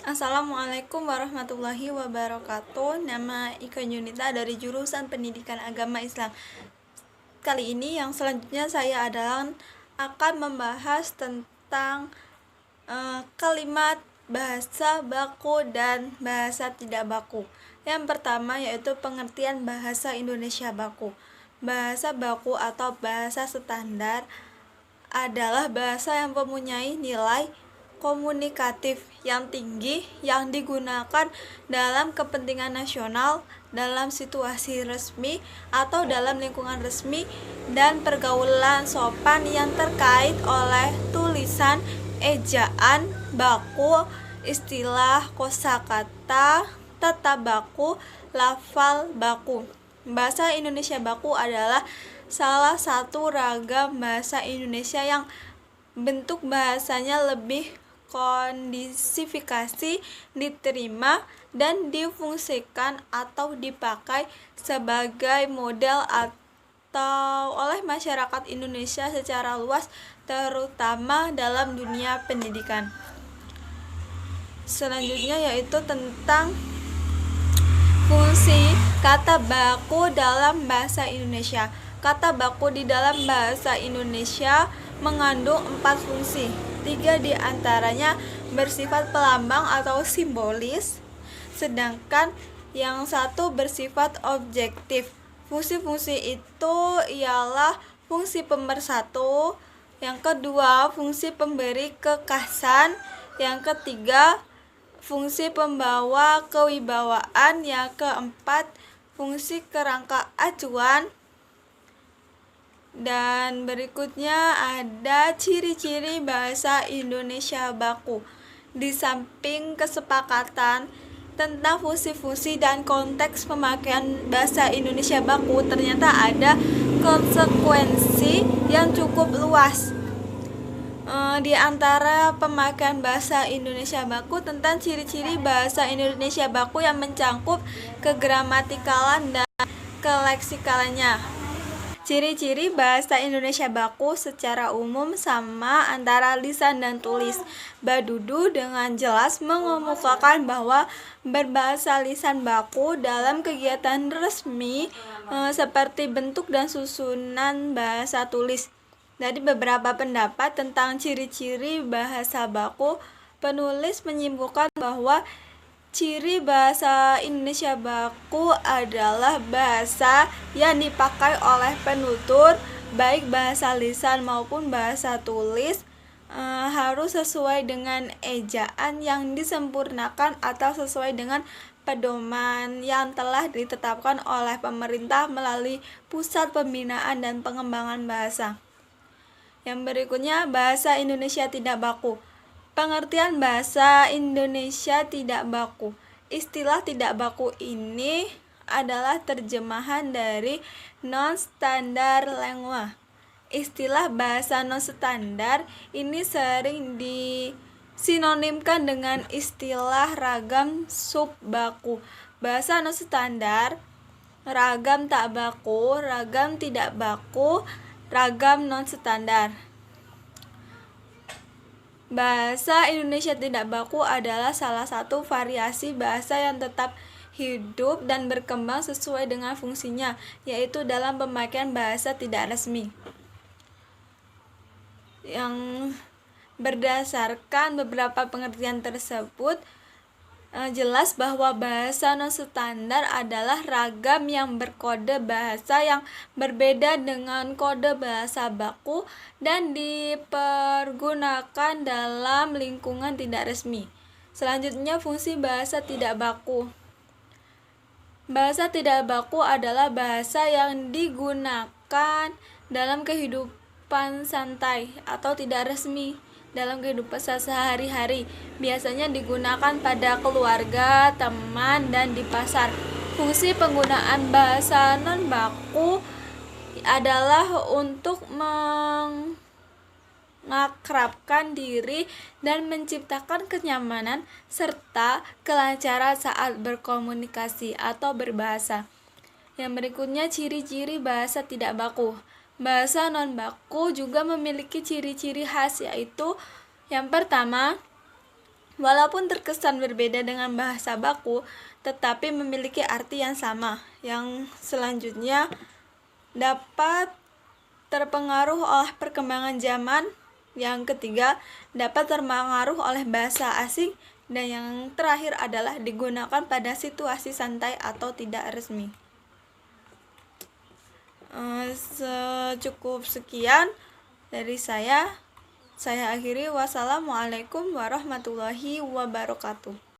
Assalamualaikum warahmatullahi wabarakatuh. Nama Ika Yunita dari jurusan Pendidikan Agama Islam. Kali ini yang selanjutnya saya adalah akan membahas tentang kalimat bahasa baku dan bahasa tidak baku. Yang pertama yaitu pengertian bahasa Indonesia baku. Bahasa baku atau bahasa standar adalah bahasa yang mempunyai nilai komunikatif yang tinggi yang digunakan dalam kepentingan nasional, dalam situasi resmi atau dalam lingkungan resmi dan pergaulan sopan yang terkait oleh tulisan, ejaan, baku, istilah, kosakata, tata baku, lafal baku. Bahasa Indonesia baku adalah salah satu ragam bahasa Indonesia yang bentuk bahasanya lebih kondisifikasi, diterima, dan difungsikan atau dipakai sebagai model atau oleh masyarakat Indonesia secara luas, terutama dalam dunia pendidikan. Selanjutnya yaitu tentang fungsi kata baku dalam bahasa Indonesia. Kata baku di dalam bahasa Indonesia mengandung 4 fungsi. 3 di antaranya bersifat pelambang atau simbolis, sedangkan yang satu bersifat objektif. Fungsi-fungsi itu ialah fungsi pemersatu, yang kedua fungsi pemberi kekhasan, yang ketiga fungsi pembawa kewibawaan, yang keempat fungsi kerangka acuan, dan berikutnya ada ciri-ciri bahasa Indonesia baku. Di samping kesepakatan tentang fungsi-fungsi dan konteks pemakaian bahasa Indonesia baku, ternyata ada konsekuensi yang cukup luas di antara pemakaian bahasa Indonesia baku tentang ciri-ciri bahasa Indonesia baku yang mencangkup kegramatikalan dan keleksikalannya. Ciri-ciri bahasa Indonesia baku secara umum sama antara lisan dan tulis. Badudu dengan jelas mengemukakan bahwa berbahasa lisan baku dalam kegiatan resmi seperti bentuk dan susunan bahasa tulis. Dari beberapa pendapat tentang ciri-ciri bahasa baku, penulis menyimpulkan bahwa ciri bahasa Indonesia baku adalah bahasa yang dipakai oleh penutur, baik bahasa lisan maupun bahasa tulis, harus sesuai dengan ejaan yang disempurnakan atau sesuai dengan pedoman yang telah ditetapkan oleh pemerintah melalui Pusat Pembinaan dan Pengembangan Bahasa. Yang berikutnya, bahasa Indonesia tidak baku. Pengertian bahasa Indonesia tidak baku. Istilah tidak baku ini adalah terjemahan dari non-standard language. Istilah bahasa non-standar ini sering disinonimkan dengan istilah ragam sub-baku. Bahasa non-standar, ragam tak baku, ragam tidak baku, ragam non-standar. Bahasa Indonesia tidak baku adalah salah satu variasi bahasa yang tetap hidup dan berkembang sesuai dengan fungsinya, yaitu dalam pemakaian bahasa tidak resmi. Yang berdasarkan beberapa pengertian tersebut, jelas bahwa bahasa non-standar adalah ragam yang berkode bahasa yang berbeda dengan kode bahasa baku dan dipergunakan dalam lingkungan tidak resmi. Selanjutnya, fungsi bahasa tidak baku. Bahasa tidak baku adalah bahasa yang digunakan dalam kehidupan santai atau tidak resmi dalam kehidupan sehari-hari, biasanya digunakan pada keluarga, teman, dan di pasar. Fungsi penggunaan bahasa non-baku adalah untuk mengakrabkan diri dan menciptakan kenyamanan serta kelancaran saat berkomunikasi atau berbahasa. Yang berikutnya, ciri-ciri bahasa tidak baku. Bahasa non-baku juga memiliki ciri-ciri khas, yaitu yang pertama, Walaupun terkesan berbeda dengan bahasa baku, tetapi memiliki arti yang sama. Yang selanjutnya dapat terpengaruh oleh perkembangan zaman. Yang ketiga, dapat terpengaruh oleh bahasa asing. Dan yang terakhir adalah digunakan pada situasi santai atau tidak resmi. Cukup sekian dari saya. Saya akhiri. Wassalamualaikum warahmatullahi wabarakatuh.